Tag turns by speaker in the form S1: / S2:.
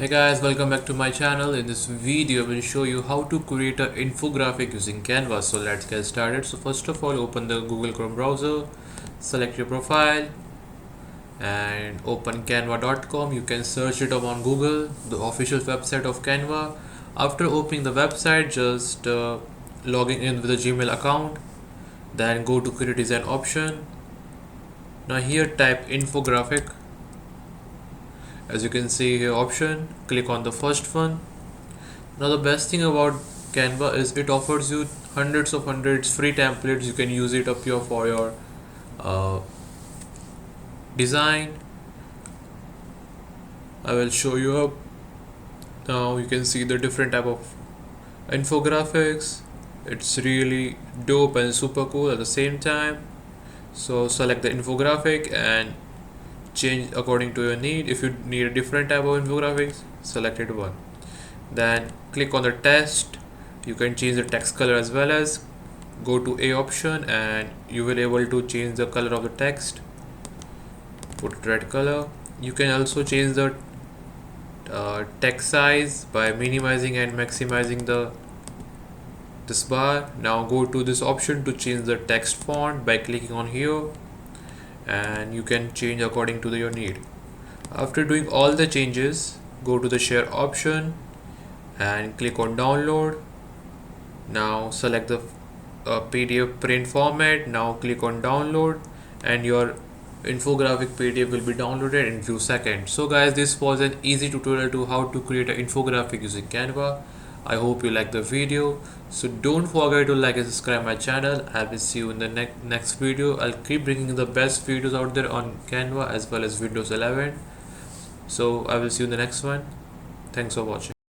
S1: Hey guys, welcome back to my channel. In this video I will show you how to create an infographic using Canva. So let's get started. So first of all, open the Google Chrome browser, select your profile and open canva.com. You can search it up on Google, the official website of Canva. After opening the website, just logging in with a Gmail account, then go to create design option. Now here type infographic. As you can see here option, click on the first one. Now the best thing about Canva is it offers you hundreds free templates. You can use it up here for your uh, design. I will show you up. Now you can see the different type of infographics. It's really dope and super cool at the same time. So select the infographic and change according to your need. If you need a different type of infographics, select it one. Then click on the text. You can change the text color as well as go to A option and you will able to change the color of the text. Put red color. You can also change the text size by minimizing and maximizing this bar. Now go to this option to change the text font by clicking on here, and you can change according to your need. After doing all the changes, go to the share option and click on download. Now select the PDF print format. Now click on download and your infographic PDF will be downloaded in few seconds. So guys, this was an easy tutorial to how to create an infographic using Canva. I hope you like the video. So don't forget to like and subscribe my channel. I will see you in the next video. I'll keep bringing the best videos out there on Canva as well as Windows 11. So I will see you in the next one. Thanks for watching.